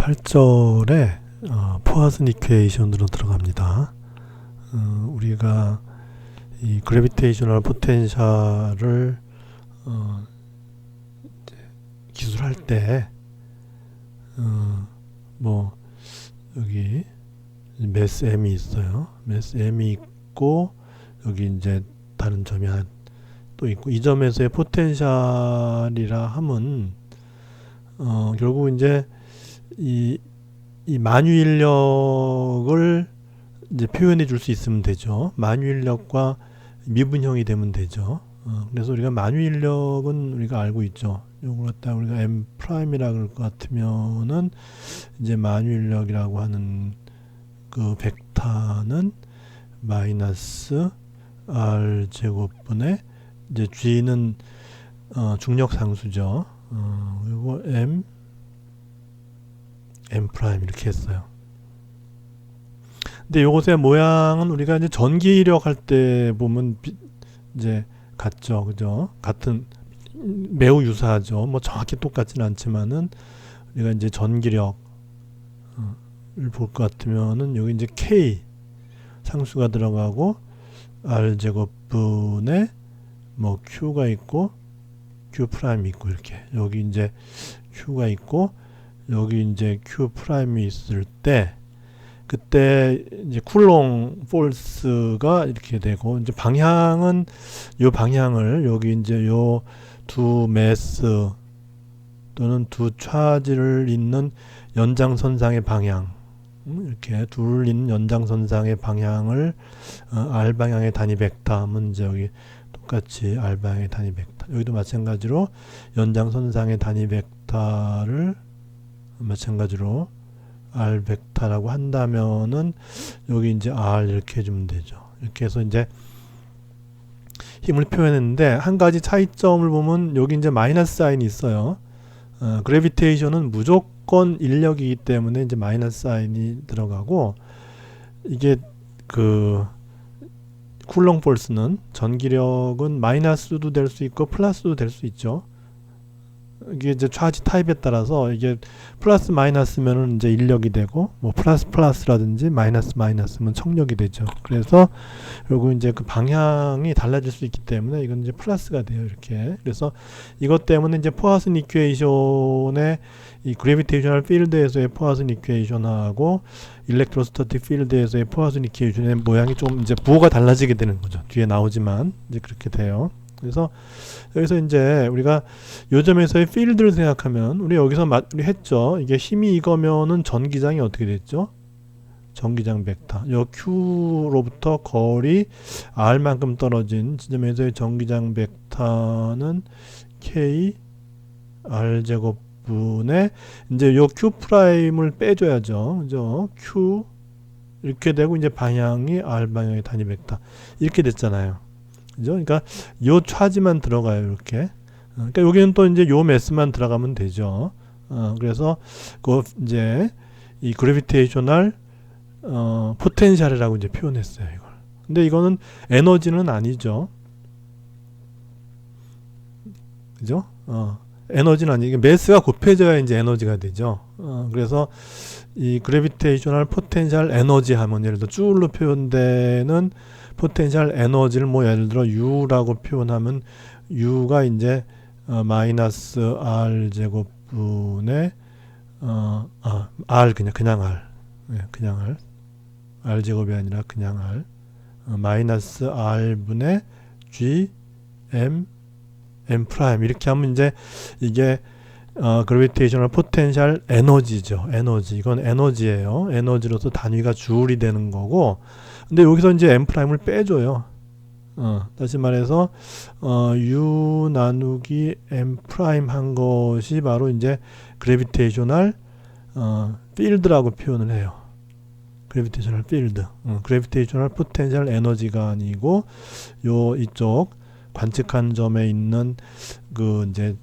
8절에 포화슨 이퀘이션으로 들어갑니다. 우리가 이 그래비테이셔널 포텐셜을 기술할 때 뭐 여기 매스 m이 있어요. 매스 m이 있고 여기 이제 다른 점이 또 있고, 이 점에서의 포텐셜이라 함은 결국 이제 이 만유 인력을 이제 표현해 줄 수 있으면 되죠. 만유 인력과 미분형이 되면 되죠. 그래서 우리가 만유 인력은 우리가 알고 있죠. 요걸 갖다 우리가 m 프라임이라 그럴 것 같으면은 이제 만유 인력이라고 하는 그 벡터는 마이너스 r 제곱분의 이제 g는 중력 상수죠. 그리고 m 프라임 이렇게 했어요. 근데 요것의 모양은 우리가 이제 전기력 할 때 보면 이제 같죠, 그죠? 같은 매우 유사하죠. 뭐 정확히 똑같지는 않지만은 우리가 이제 전기력을 볼 것 같으면은 여기 이제 k 상수가 들어가고 r 제곱분에 뭐 q가 있고 q 프라임이 있고, 이렇게 여기 이제 q가 있고 여기 이제 q 프라임이 있을 때 그때 이제 쿨롱 폴스가 이렇게 되고, 이제 방향은 요 방향을 여기 이제 요 두 매스 또는 두 차지를 잇는 연장선상의 방향, 이렇게 둘 있는 연장선상의 방향을 r 방향의 단위 벡터 하면 이제 여기 똑같이 r 방향의 단위 벡터, 여기도 마찬가지로 연장선상의 단위 벡터를 마찬가지로 r 벡터라고 한다면은 여기 이제 r 이렇게 해주면 되죠. 이렇게 해서 이제 힘을 표현했는데, 한 가지 차이점을 보면 여기 이제 마이너스 사인이 있어요. 그래비테이션은 무조건 인력이기 때문에 이제 마이너스 사인이 들어가고, 이게 그 쿨롱 폴스는 전기력은 마이너스도 될 수 있고 플러스도 될 수 있죠. 이게 이제 차지 타입에 따라서 이게 플러스 마이너스면은 이제 인력이 되고, 뭐 플러스 플러스라든지 마이너스 마이너스면 청력이 되죠. 그래서 그리고 이제 그 방향이 달라질 수 있기 때문에 이건 이제 플러스가 돼요, 이렇게. 그래서 이것 때문에 이제 포화슨 이퀘이션의 이 그래비테이셔널 필드에서의 포화슨 이퀘이션하고 일렉트로스타틱 필드에서의 포화슨 이퀘이션의 모양이 좀 이제 부호가 달라지게 되는 거죠. 뒤에 나오지만 이제 그렇게 돼요. 그래서 여기서 이제 우리가 요점에서의 필드를 생각하면, 우리 여기서 우리 했죠. 이게 힘이 이거면은 전기장이 어떻게 됐죠? 전기장 벡터. 요 Q로부터 거리 R만큼 떨어진 지점에서의 전기장 벡터는 K R 제곱분의 이제 요 Q 프라임을 빼줘야죠. 그죠? Q 이렇게 되고 이제 방향이 R 방향의 단위 벡터 이렇게 됐잖아요. 그죠? 그러니까 요 차지만 들어가요, 이렇게. 그러니까 여기는 또 이제 요 매스만 들어가면 되죠. 그래서 그 이제 이 그래비테이셔널 포텐셜이라고 이제 표현했어요, 이걸. 근데 이거는 에너지는 아니죠. 그죠? 에너지는 아니고 매스가 곱해져야 이제 에너지가 되죠. 그래서 이 그래비테이셔널 포텐셜 에너지 하면, 예를 들어 줄로 표현되는 포텐셜 에너지를 뭐 예를 들어 U라고 표현하면 U가 이제 마이너스 R 제곱분의 R 그냥 R, 그냥 R 제곱이 아니라 그냥 R 마이너스 R분의 G M 프라임 이렇게 하면 이제 이게 그래비테이셔널 포텐셜 에너지죠. 에너지, 이건 에너지예요. 에너지로서 단위가 줄이 되는 거고, 근데 여기서 이제 m 프라임을 빼줘요. 다시 말해서 u 나누기 m 프라임 한 것이 바로 이제 그래비테이셔널 필드라고 표현을 해요. 그래비테이셔널 필드, 그래비테이셔널 포텐셜 에너지가 아니고 요 이쪽 관측한 점에 있는 그 이제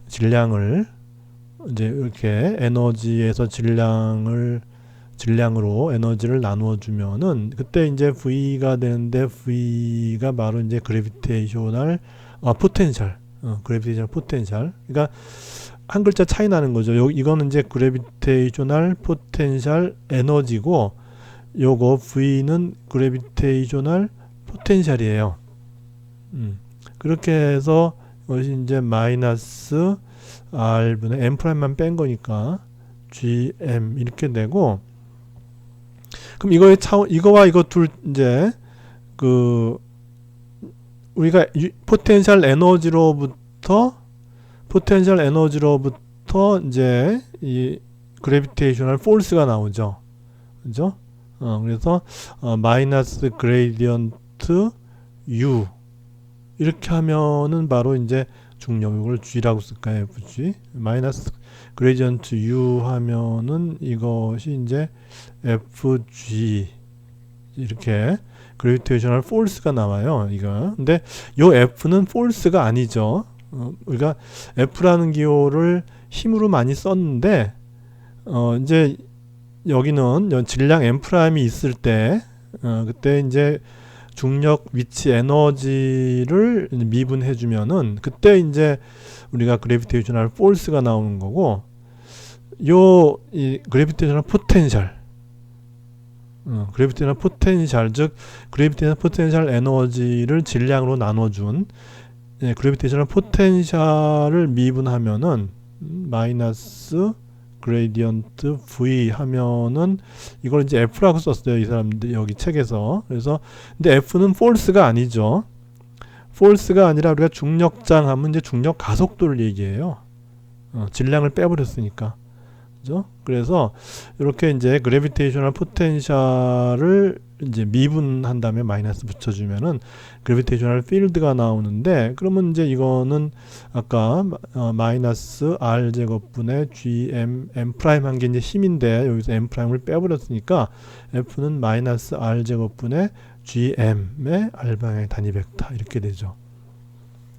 질량을 이제 이렇게 에너지에서 질량으로 에너지를 나누어 주면은 그때 이제 V가 되는데, V가 바로 이제 그래비테이셔널 포텐셜, 그래비테이셔널 포텐셜. 그러니까 한 글자 차이 나는 거죠. 이거는 이제 그래비테이셔널 포텐셜 에너지고 요거 V는 그래비테이셔널 포텐셜이에요. 그렇게 해서 이것이 이제 마이너스 R분의 M''만 뺀 거니까 GM 이렇게 되고, 그럼 이거의 차원, 이거와 이거 둘 이제 그 우리가 포텐셜 에너지로부터 이제 이 그래비테이셔널 포스가 나오죠. 그죠? 그래서 마이너스 그레이디언트 U 이렇게 하면은 바로 이제 중력, 이걸 G라고 쓸까요? FG. 마이너스 그레이디언트 U 하면은 이것이 이제 FG 이렇게 그래비테이셔널 포스가 나와요. 이거. 근데 요 F는 포스가 아니죠. 우리가 F라는 기호를 힘으로 많이 썼는데 이제 여기는 질량 M''이 있을 때 그때 이제 중력 위치 에너지를 미분해 주면은 그때 이제 우리가 그래비테이셔널 포스가 나오는 거고, 이 그래비테이셔널 포텐셜 즉 그래비테이셔널 포텐셜 에너지를 질량으로 나눠준 그래비테이셔널 포텐셜을 미분하면은 마이너스 그레이디언트 V 하면은 이걸 이제 F라고 썼어요. 이 사람들 여기 책에서. 그래서 근데 F는 force가 아니죠. force가 아니라 우리가 중력장 하면 이제 중력 가속도를 얘기해요. 질량을 빼버렸으니까. 그죠? 그래서 이렇게 이제 그래비테이셔널 포텐셜을 이제 미분한 다음에 마이너스 붙여주면은 그래비테이셔널 필드가 나오는데, 그러면 이제 이거는 아까 마이너스 R 제곱분의 GM M' 한 게 이제 힘인데 여기서 M''을 빼버렸으니까 F는 마이너스 R 제곱분의 GM의 R방향의 단위 벡터 이렇게 되죠.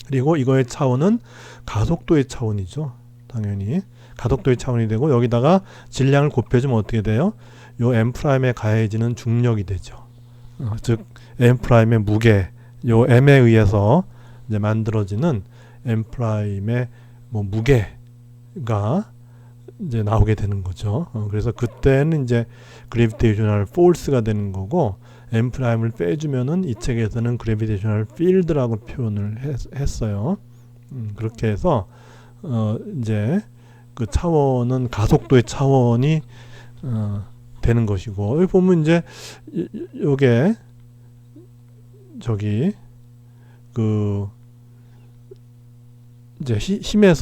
그리고 이거의 차원은 가속도의 차원이죠. 당연히 가속도의 차원이 되고, 여기다가 질량을 곱해주면 어떻게 돼요? 요 M''에 가해지는 중력이 되죠. 즉 M''의 무게, 요 M에 의해서 이제 만들어지는 M''의 뭐 무게가 이제 나오게 되는 거죠. 그래서 그때는 이제 그래비테이셔널 포스가 되는 거고, M''을 빼주면은 이 책에서는 그래비테이셔널 필드라고 표현을 했어요. 그렇게 해서 이제 그 차원은 가속도의 차원이 되는 것이고, 여기 보면 이제 요게 저기 그 이제 힘이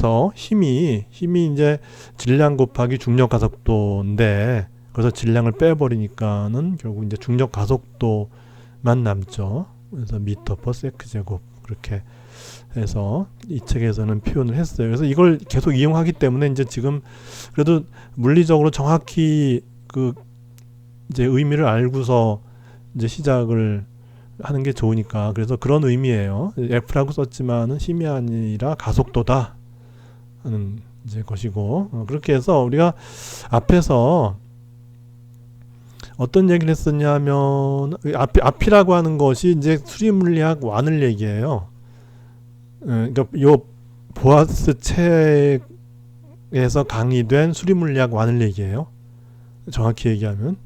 이제 질량 곱하기 중력 가속도인데, 그래서 질량을 빼버리니까는 결국 이제 중력 가속도만 남죠. 그래서 미터 퍼 세크 제곱 그렇게 해서 이 책에서는 표현을 했어요. 그래서 이걸 계속 이용하기 때문에 이제 지금 그래도 물리적으로 정확히 그 이제 의미를 알고서 이제 시작을 하는 게 좋으니까, 그래서 그런 의미예요. F라고 썼지만은 힘이 아니라 가속도다 하는 이제 것이고, 그렇게 해서 우리가 앞에서 어떤 얘기를 했었냐면, 앞이라고 하는 것이 이제 수리물리학 완을 얘기해요. 그러니까 요 보아스 책에서 강의된 수리물리학 완을 얘기해요. 정확히 얘기하면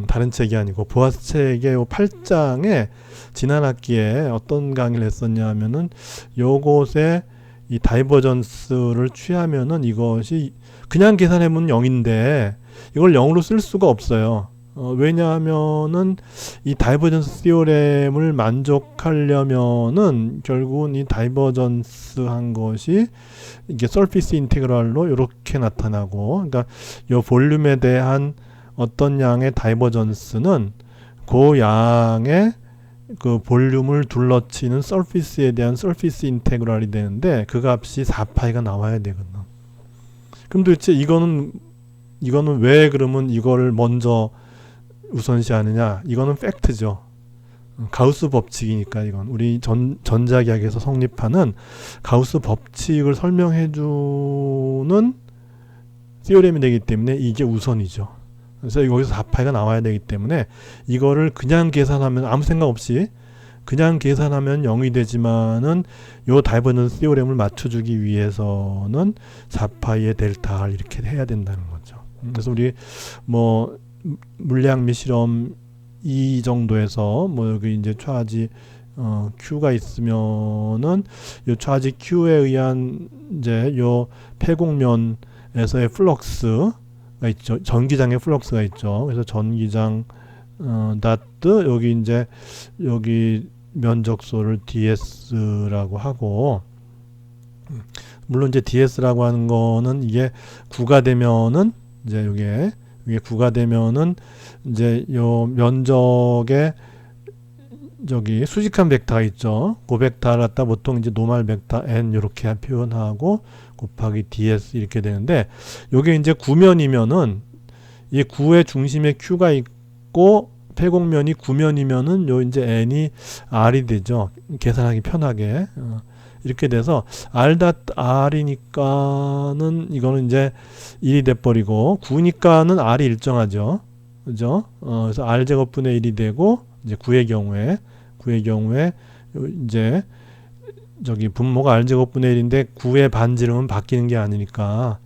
다른 책이 아니고 보아스 책의 요 8장에 지난 학기에 어떤 강의를 했었냐 하면은 요것에 이 다이버전스를 취하면은 이것이 그냥 계산해보면 0인데 이걸 0으로 쓸 수가 없어요. 왜냐하면은 이 다이버전스 시오렘을 만족하려면은 결국은 이 다이버전스 한 것이 이게 서피스 인테그랄로 이렇게 나타나고, 그러니까 요 볼륨에 대한 어떤 양의 다이버전스는 그 양의 그 볼륨을 둘러치는 서피스에 대한 서피스 인테그랄이 되는데, 그 값이 4파이가 나와야 되거든. 그럼 도대체 이거는 왜 그러면 이거를 먼저 우선시하느냐? 이거는 팩트죠. 가우스 법칙이니까. 이건 우리 전자기학에서 성립하는 가우스 법칙을 설명해주는 시오렘이 되기 때문에 이게 우선이죠. 그래서 여기서 4파이가 나와야 되기 때문에 이거를 그냥 계산하면 아무 생각 없이 그냥 계산하면 0이 되지만은 요 다이버전스 티오렘을 맞춰주기 위해서는 4파이의 델타 R 이렇게 해야 된다는 거죠. 그래서 우리 뭐 물리학 및 실험 이 정도에서 뭐 여기 이제 차지 Q가 있으면은 요 차지 Q에 의한 이제 요 폐곡면에서의 플럭스가 있죠. 전기장의 플럭스가 있죠. 그래서 전기장 다트 여기 이제 여기 면적소를 DS라고 하고, 물론 이제 DS라고 하는 거는 이게 9가 되면은 이제 이게 9가 되면은 이제 요 면적에 저기 수직한 벡터가 있죠. 그 벡터를 갖다 보통 이제 노멀 벡터 n 이렇게 표현하고 곱하기 ds 이렇게 되는데, 요게 이제 구면이면은 이 구의 중심에 q가 있고 폐곡면이 구면이면은 요 이제 n이 r이 되죠. 계산하기 편하게. 이렇게 돼서 r r이니까는 이거는 이제 1이 돼버리고 9니까는 r이 일정하죠. 그죠? 그래서 r 제곱분의 1이 되고, 이제 9의 경우에 이제 저기 분모가 r 제곱분의 1인데 9의 반지름은 바뀌는 게 아니니까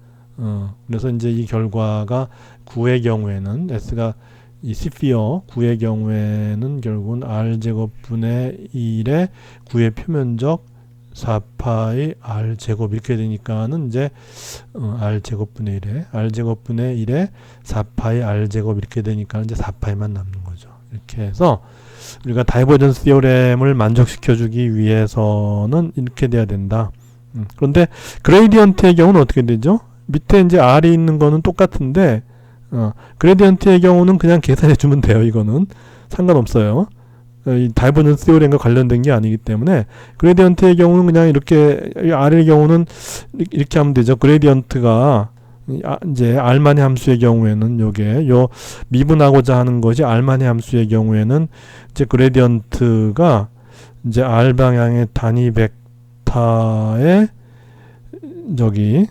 그래서 이제 이 결과가 9의 경우에는 s가 이 스피어 9의 경우에는 결국은 r 제곱분의 1의 9의 표면적 4파이 r 제곱 이렇게 되니까는 이제 r 제곱분의 1에 4파이 r 제곱 이렇게 되니까 이제 4파이만 남는 거죠. 이렇게 해서 우리가 다이버전스 티오렘을 만족시켜주기 위해서는 이렇게 돼야 된다. 그런데 그레이디언트의 경우는 어떻게 되죠? 밑에 이제 r이 있는 거는 똑같은데 그레이디언트의 경우는 그냥 계산해주면 돼요. 이거는 상관없어요. 이 다이버전스 티오렘과 관련된 게 아니기 때문에 그레디언트의 경우는 그냥 이렇게, r의 경우는 이렇게 하면 되죠. 그레디언트가 이제 r만의 함수의 경우에는 요게 요 미분하고자 하는 것이 r만의 함수의 경우에는 이제 그레디언트가 이제 r 방향의 단위 벡터의 저기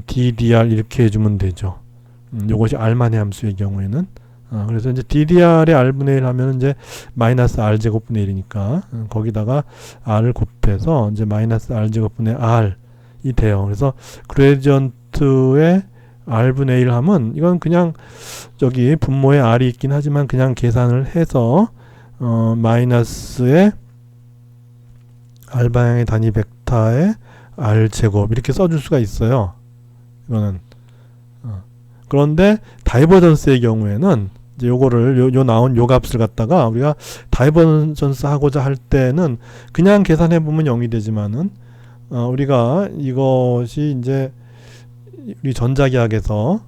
ddr 이렇게 해주면 되죠. 요것이 r만의 함수의 경우에는 그래서 이제 DDR의 R분의 1 하면 이제 마이너스 R 제곱분의 1이니까 거기다가 R을 곱해서 이제 마이너스 R 제곱분의 R이 돼요. 그래서 그레디언트의 R분의 1 하면 이건 그냥 저기 분모에 R이 있긴 하지만 그냥 계산을 해서 마이너스의 R 방향의 단위 벡터의 R 제곱 이렇게 써줄 수가 있어요. 이거는 그런데 다이버전스의 경우에는 이제 요거를 요 나온 요 값을 갖다가 우리가 다이버전스 하고자 할 때는 그냥 계산해 보면 0이 되지만은 우리가 이것이 이제 우리 전자기학에서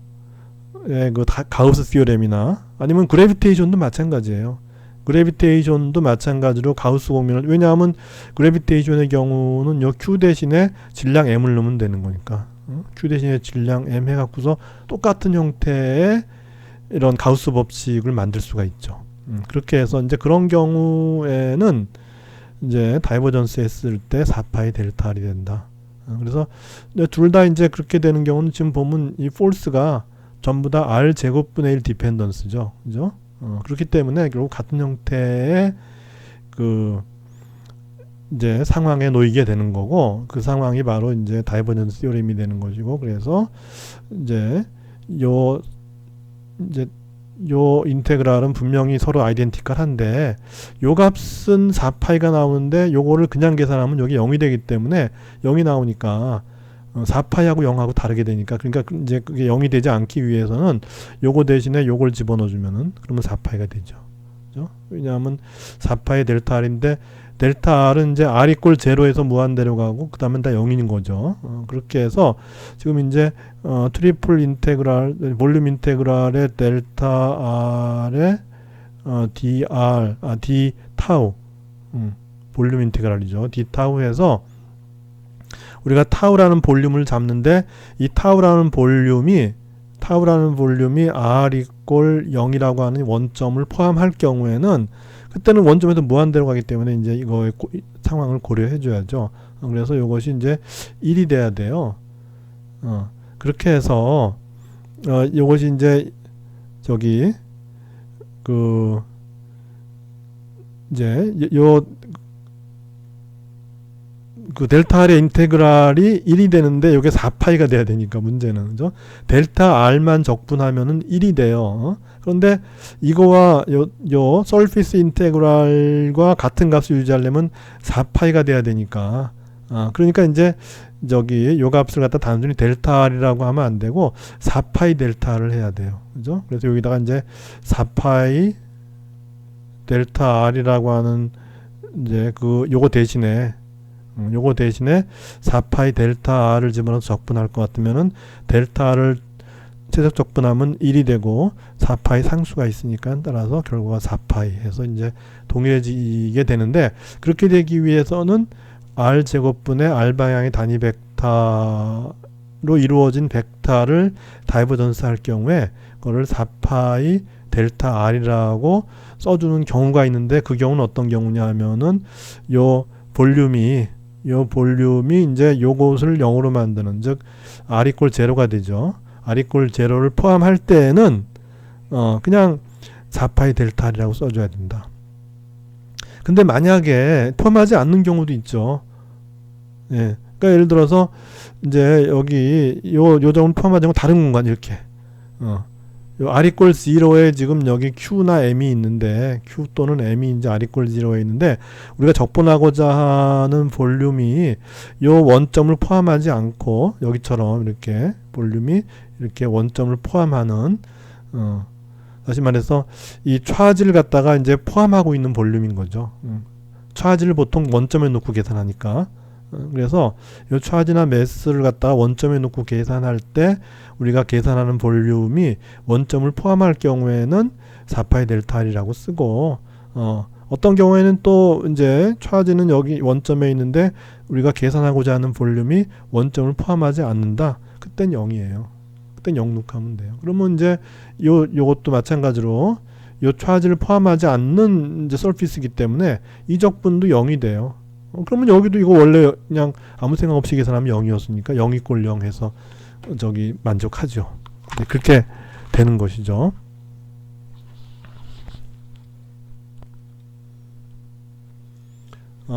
그 가우스 티오렘이나 아니면 그래비테이션도 마찬가지예요. 그래비테이션도 마찬가지로 가우스 공면을, 왜냐하면 그래비테이션의 경우는 요 Q 대신에 질량 M을 넣으면 되는 거니까 Q 대신에 질량 M 해갖고서 똑같은 형태의 이런 가우스 법칙을 만들 수가 있죠. 그렇게 해서 이제 그런 경우에는 이제 다이버전스 했을 때 4파이 델타 R이 된다. 그래서 둘 다 이제 그렇게 되는 경우는 지금 보면 이 폴스가 전부 다 R 제곱분의 1 디펜던스죠. 그죠? 그렇기 때문에 결국 같은 형태의 그 이제 상황에 놓이게 되는 거고, 그 상황이 바로 이제 다이버전스 티오렘이 되는 것이고, 그래서 이제 요 인테그랄은 분명히 서로 아이덴티컬한데 요 값은 4파이가 나오는데 요거를 그냥 계산하면 여기 0이 되기 때문에 0이 나오니까 4파이하고 0하고 다르게 되니까, 그러니까 이제 그게 0이 되지 않기 위해서는 요거 대신에 요걸 집어넣어 주면은 그러면 4파이가 되죠. 그죠? 왜냐하면 4파이 델타 R인데 델타 R은 이제 R 이꼴 제로에서 무한대로 가고 그 다음엔 다 0인 거죠. 그렇게 해서 지금 이제 트리플 인테그랄, 볼륨 인테그랄의 델타 R의 d 타우, 볼륨 인테그랄이죠. d 타우 해서 우리가 타우라는 볼륨을 잡는데 이 타우라는 볼륨이 R 이꼴 0이라고 하는 원점을 포함할 경우에는 그때는 원점에서 무한대로 가기 때문에 이제 이거의 상황을 고려해 줘야죠. 그래서 이것이 이제 1이 돼야 돼요. 그렇게 해서 이것이 이제 저기 그 이제 그 델타 R의 인테그랄이 1이 되는데 이게 4파이가 돼야 되니까 문제는, 그죠? 델타 R만 적분하면은 1이 돼요. 그런데 이거와 요 서피스 인테그랄과 같은 값을 유지하려면 4파이가 돼야 되니까, 그러니까 이제 저기 요 값을 갖다 단순히 델타 R이라고 하면 안 되고 4파이 델타를 해야 돼요. 그죠? 그래서 여기다가 이제 4파이 델타 R이라고 하는 이제 요거 대신에 4파이 델타 R을 집어넣어서 적분할 것 같으면은 델타 R을 최적 적분하면 1이 되고 4파이 상수가 있으니까 따라서 결과가 4파이 해서 이제 동일해지게 되는데, 그렇게 되기 위해서는 R 제곱분의 R 방향의 단위 벡터로 이루어진 벡터를 다이버전스 할 경우에 그거를 4파이 델타 R이라고 써주는 경우가 있는데, 그 경우는 어떤 경우냐 하면은 요 볼륨이 이제 요것을 0으로 만드는, 즉 R 이퀄 제로가 되죠. R 이퀄 제로를 포함할 때는 그냥 4파이 델타 R이라고 써줘야 된다. 근데 만약에 포함하지 않는 경우도 있죠. 예. 그러니까 예를 들어서 이제 여기 요 점을 포함하지 않고 다른 공간 이렇게 요 R 이퀄 0에 지금 여기 Q나 M이 있는데, Q 또는 M이 이제 R 이퀄 0에 있는데, 우리가 적분하고자 하는 볼륨이 요 원점을 포함하지 않고 여기처럼 이렇게 볼륨이 이렇게 원점을 포함하는, 다시 말해서 이 차지를 갖다가 이제 포함하고 있는 볼륨인 거죠. 차지를 보통 원점에 놓고 계산하니까. 그래서 이 차지나 매스를 갖다가 원점에 놓고 계산할 때 우리가 계산하는 볼륨이 원점을 포함할 경우에는 4파이 델타 R이라고 쓰고, 어떤 경우에는 또 이제 차지는 여기 원점에 있는데 우리가 계산하고자 하는 볼륨이 원점을 포함하지 않는다. 그땐 0이에요. 그땐 0 넣으면 돼요. 그러면 이제 요것도 마찬가지로 요 차지를 포함하지 않는 이제 서피스이기 때문에 이 적분도 0이 돼요. 그러면 여기도 이거 원래 그냥 아무 생각 없이 계산하면 0이었으니까 0 이꼴 0 해서 저기 만족하죠. 네, 그렇게 되는 것이죠.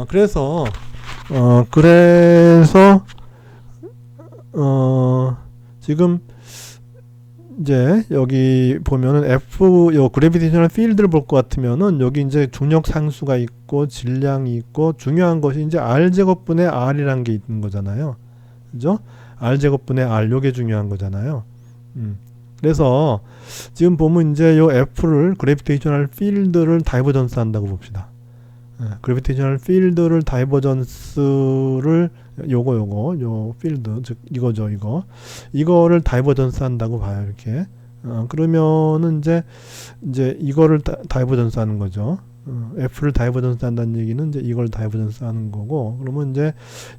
그래서 지금 이제 여기 보면은 F 요 그래비테이셔널 필드를 볼 것 같으면은 여기 이제 중력 상수가 있고 질량이 있고, 중요한 것이 이제 R 제곱분의 R이라는 게 있는 거잖아요. 그죠? R 제곱분의 R, 요게 중요한 거잖아요. 그래서 지금 보면 이제 요 F를 그래비테이셔널 필드를 다이버전스 한다고 봅시다. 그래비테이셔널 필드를 다이버전스를 요 필드, 즉 이거죠. 이거를 다이버전스 한다고 봐요. 이렇게. 그러면은 이제 이거를 다이버전스 하는 거죠. F를 다이버전스 한다는 얘기는 이제 이걸 다이버전스 하는 거고, 그러면 이제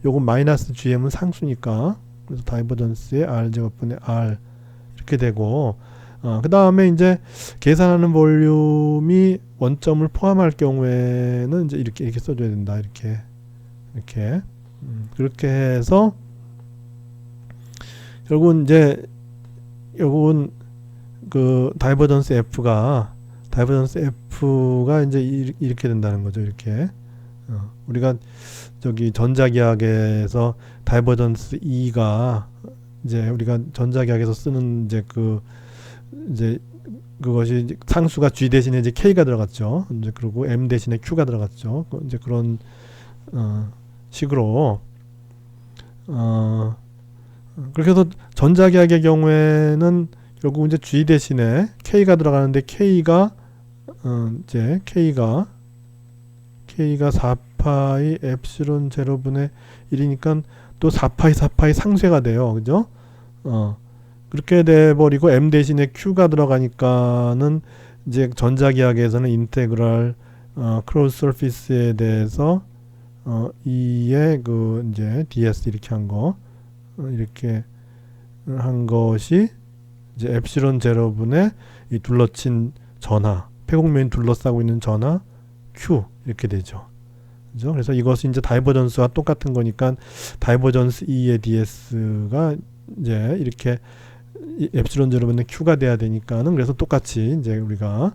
요거 마이너스 GM은 상수니까, 그래서 다이버전스의 R 제곱분의 R 이렇게 되고, 그 다음에 이제 계산하는 볼륨이 원점을 포함할 경우에는 이제 이렇게 써줘야 된다. 이렇게 그렇게 해서 결국은 이제 요건 그 다이버전스 F가 이제 이렇게 된다는 거죠. 이렇게 우리가 저기 전자기학에서 다이버전스 E가 이제 우리가 전자기학에서 쓰는 이제 그것이 이제 상수가 G 대신에 이제 K가 들어갔죠. 이제 그리고 M 대신에 Q가 들어갔죠. 이제 그런 식으로 그렇게 해서 전자기학의 경우에는 결국 이제 G 대신에 K가 들어가는데 K가 이제 K가 4파이 엡실론 제로분의 1이니까 또 4파이 상쇄가 돼요. 그죠? 그렇게 돼버리고 M 대신에 Q가 들어가니까는 이제 전자기학에서는 인테그랄 크로스 서피스에 대해서 E의 그 이제 ds 이렇게 한 거, 이렇게 한 것이 이제 엡실론 제로분의 이 둘러친 전하, 폐곡면이 둘러싸고 있는 전하 Q 이렇게 되죠. 그죠? 그래서 이것이 이제 다이버전스와 똑같은 거니까 다이버전스 E의 ds가 이제 이렇게 엡실론 제로분의 Q가 돼야 되니까는, 그래서 똑같이 이제 우리가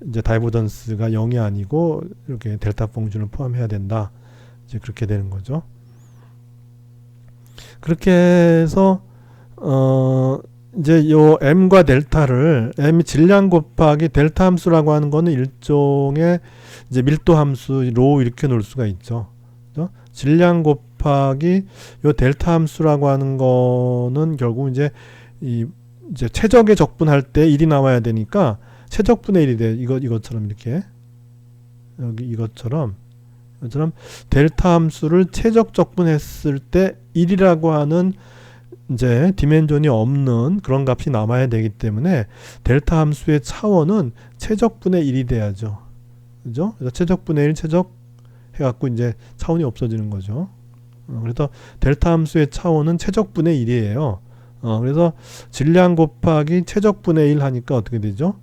이제 다이버전스가 0이 아니고 이렇게 델타 펑션을 포함해야 된다. 이제 그렇게 되는 거죠. 그렇게 해서 이제 요 m과 델타를 m이 질량 곱하기 델타 함수라고 하는 거는 일종의 이제 밀도 함수 로 이렇게 놓을 수가 있죠. 그죠? 질량 곱하기 요 델타 함수라고 하는 거는 결국 이제 이제 최적의 적분할 때 1이 나와야 되니까 최적분의 1이 돼. 이것처럼 이렇게 여기 이것처럼 델타 함수를 최적 적분했을 때 1이라고 하는 이제 디멘전이 없는 그런 값이 남아야 되기 때문에 델타 함수의 차원은 최적분의 1이 돼야죠. 그죠? 그래서 최적분의 1 최적 해갖고 이제 차원이 없어지는 거죠. 그래서 델타 함수의 차원은 최적분의 1이에요. 그래서 질량 곱하기 최적분의 1 하니까 어떻게 되죠?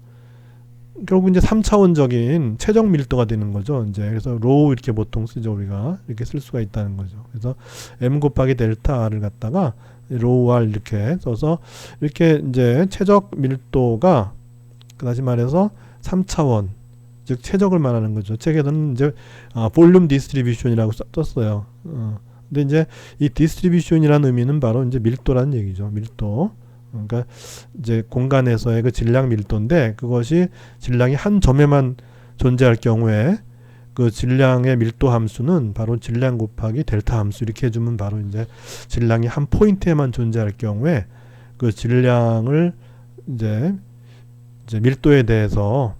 결국 이제 3차원적인 최적 밀도가 되는 거죠. 이제 그래서 로우 이렇게 보통 쓰죠. 우리가 이렇게 쓸 수가 있다는 거죠. 그래서 m 곱하기 델타 r을 갖다가 로우 r 이렇게 써서 이렇게 이제 최적 밀도가 다시 말해서 3차원 즉 최적을 말하는 거죠. 책에서는 이제 볼륨 디스트리뷰션이라고 썼어요. 근데 이제 이 디스트리뷰션이라는 의미는 바로 이제 밀도라는 얘기죠. 밀도. 그러니까 이제 공간에서의 그 질량 밀도인데 그것이 질량이 한 점에만 존재할 경우에 그 질량의 밀도 함수는 바로 질량 곱하기 델타 함수 이렇게 해주면 바로 이제 질량이 한 포인트에만 존재할 경우에 그 질량을 이제 밀도에 대해서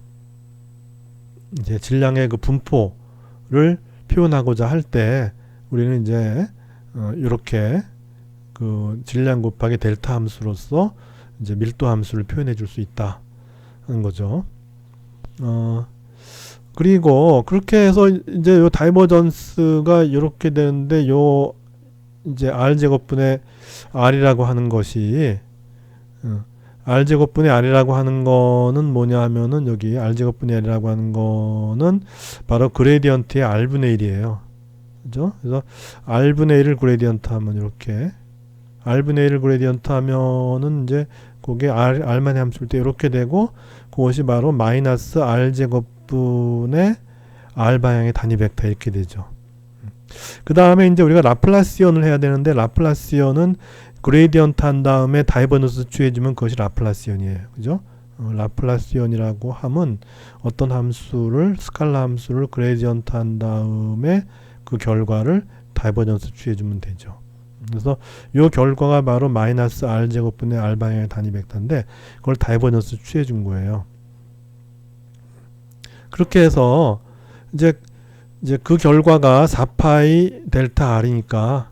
이제 질량의 그 분포를 표현하고자 할 때 우리는 이제 이렇게 그 질량 곱하기 델타 함수로서 이제 밀도 함수를 표현해 줄 수 있다 하는 거죠. 그리고 그렇게 해서 이제 요 다이버전스가 이렇게 되는데 요 이제 r 제곱분의 r이라고 하는 것이 r 제곱분의 r이라고 하는 거는 뭐냐 하면은 여기 r 제곱분의 r이라고 하는 거는 바로 그레디언트의 r분의 1이에요. 그죠? 그래서 r분의 1을 그레디언트 하면 이렇게 r분의 1을 그레디언트 하면은 이제 그게 r만의 함수일 때 이렇게 되고 그것이 바로 마이너스 r제곱분의 r방향의 단위 벡터 이렇게 되죠. 그 다음에 이제 우리가 라플라시언을 해야 되는데 라플라시언은 그레디언트 한 다음에 다이버전스 취해주면 그것이 라플라시언이에요. 그죠? 라플라시언이라고 하면 어떤 함수를 스칼라 함수를 그레디언트 한 다음에 그 결과를 다이버전스 취해주면 되죠. 그래서 이 결과가 바로 마이너스 r제곱분의 r방향의 단위 벡터인데 그걸 다이버전스 취해준 거예요. 그렇게 해서 이제 그 결과가 4파이 델타 r이니까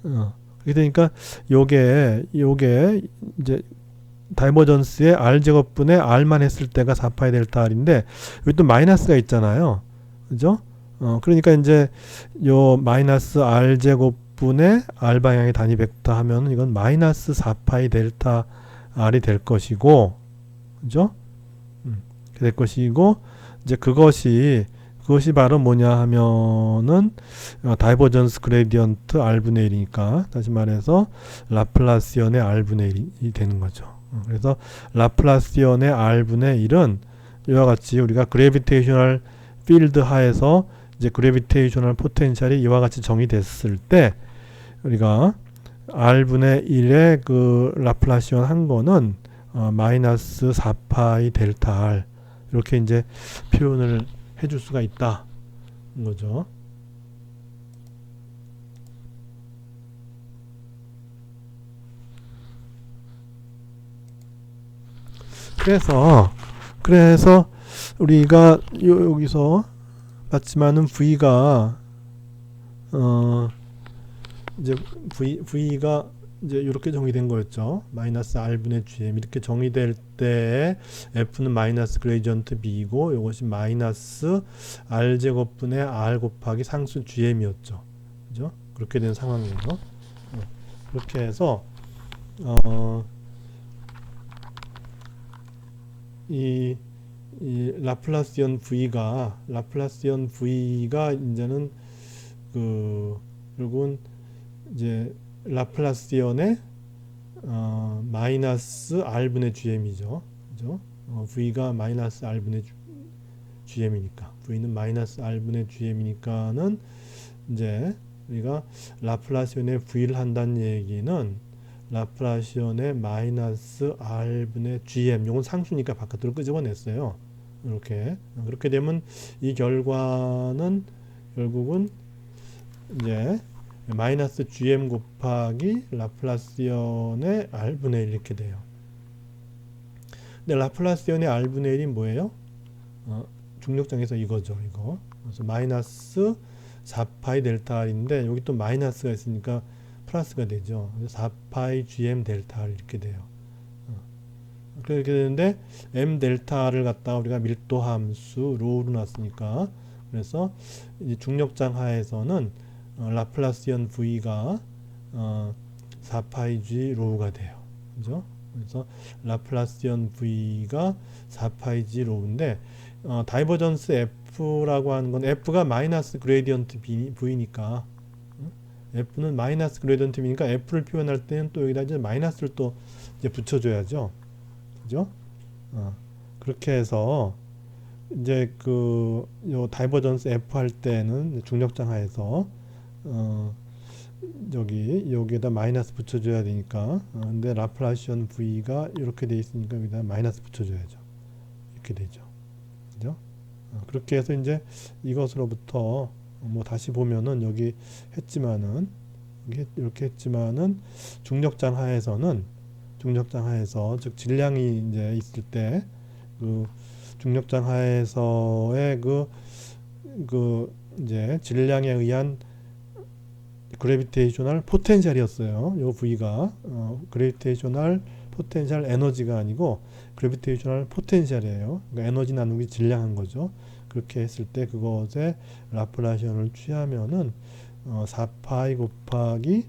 그렇게 되니까 요게 이제 다이버전스의 r제곱분의 r만 했을 때가 4파이 델타 r인데 여기 또 마이너스가 있잖아요. 그죠? 그러니까 이제 요 마이너스 r제곱분의 r방향의 단위 벡터 하면 이건 마이너스 4파이 델타 r이 될 것이고 그죠? 될 것이고 이제 그것이 바로 뭐냐 하면은 다이버전스 그레디언트 r분의 1이니까 다시 말해서 라플라시언의 r분의 1이 되는 거죠. 그래서 라플라시언의 r분의 1은 이와 같이 우리가 그래비테이셔널 필드 하에서 이제 그래비테이셔널 포텐셜이 이와 같이 정의됐을 때 우리가 r분의 1의 그 라플라시언 한 거는 마이너스 4파이 델타 r 이렇게 이제 표현을 해줄 수가 있다 거죠. 그래서 우리가 여기서 봤지만은 V가 이제 V가 이제 이렇게 정의된 거였죠. 마이너스 r분의 gm 이렇게 정의될 때 f는 마이너스 그레디언트 b이고 이것이 마이너스 r제곱분의 r 곱하기 상수 gm이었죠. 그죠? 그렇게 된 상황이에요. 그렇게 해서 이 라플라시언 V가 이제는 결국은 이제 라플라시언의 마이너스 r분의 gm이죠. 그죠? V가 마이너스 r분의 gm이니까 v는 마이너스 r분의 gm이니까는 이제 우리가 라플라시온의 v를 한다는 얘기는 라플라시온의 마이너스 r분의 gm, 요건 상수니까 바깥으로 끄집어냈어요. 이렇게 그렇게 되면 이 결과는 결국은 이제 마이너스 gm 곱하기 라플라시온의 r분의 1 이렇게 돼요. 근데 라플라시온의 r분의 1이 뭐예요? 중력장에서 이거죠, 이거. 그래서 마이너스 4파이 델타 r인데 여기 또 마이너스가 있으니까 플러스가 되죠. 4파이 gm 델타 r 이렇게 돼요. 그렇게 되는데 m 델타를 갖다가 우리가 밀도 함수 로우로 놨으니까 그래서 이제 중력장 하에서는 라플라시온 v가 4파이 g 로우가 돼요. 그죠? 그래서 라플라시온 v가 4파이 g 로우인데 다이버전스 f라고 하는 건 f가 마이너스 그레디언트 v니까 f는 마이너스 그레디언트 v니까 f를 표현할 때는 또 여기다 이제 마이너스를 또 이제 붙여줘야죠. 그죠? 그렇게 해서 이제 요 다이버전스 f 할 때는 중력장 하에서 여기에다 마이너스 붙여줘야 되니까 근데 라플라시온 v가 이렇게 돼 있으니까 여기다 마이너스 붙여줘야죠. 이렇게 되죠. 그죠? 그렇게 해서 이제 이것으로부터 뭐 다시 보면은 여기 했지만은 이렇게 했지만은 중력장 하에서 즉 질량이 이제 있을 때 그 중력장 하에서의 이제 질량에 의한 그래비테이셔널 포텐셜이었어요. 요 V가 그래비테이셔널 포텐셜 에너지가 아니고 그래비테이셔널 포텐셜이에요. 그러니까 에너지 나누기 질량한 거죠. 그렇게 했을 때 그것의 라플라시온을 취하면은 4파이 곱하기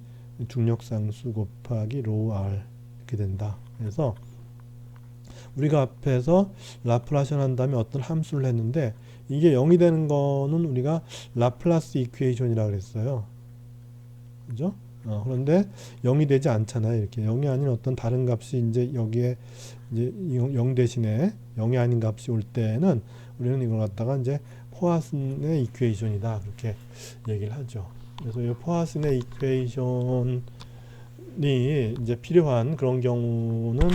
중력상수 곱하기 로우 r 이렇게 된다. 그래서 우리가 앞에서 라플라시온 한 다음에 어떤 함수를 했는데 이게 0이 되는 거는 우리가 라플라스 이퀘이션이라고 그랬어요. 그죠? 그런데 0이 되지 않잖아요. 이렇게 0이 아닌 어떤 다른 값이 이제 여기에 이제 0 대신에 0이 아닌 값이 올 때는 우리는 이걸 갖다가 이제 포화슨의 이퀘이션이다. 그렇게 얘기를 하죠. 그래서 이 포화슨의 이퀘이션이 이제 필요한 그런 경우는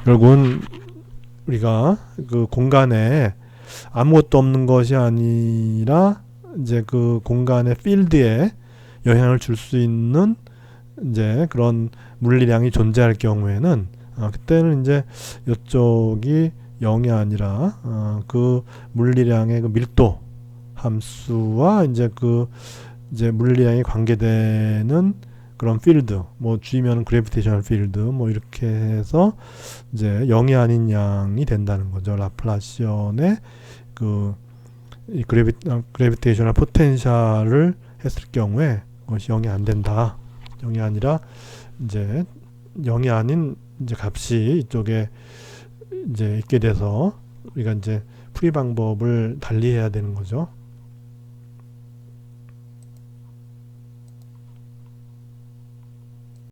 결국은 우리가 그 공간에 아무것도 없는 것이 아니라 이제 그 공간의 필드에 영향을 줄 수 있는 이제 그런 물리량이 존재할 경우에는 그때는 이제 이쪽이 0이 아니라 그 물리량의 그 밀도 함수와 이제 이제 물리량이 관계되는 그런 필드, 뭐 G면 그래비테이셔널 필드, 뭐 이렇게 해서 이제 0이 아닌 양이 된다는 거죠. 라플라시온의 그래비테이셔널 포텐셜을 했을 경우에 그것이 0이 안 된다. 0이 아니라 이제 0이 아닌 이제 값이 이쪽에 이제 있게 돼서 우리가 이제 풀이 방법을 달리 해야 되는 거죠.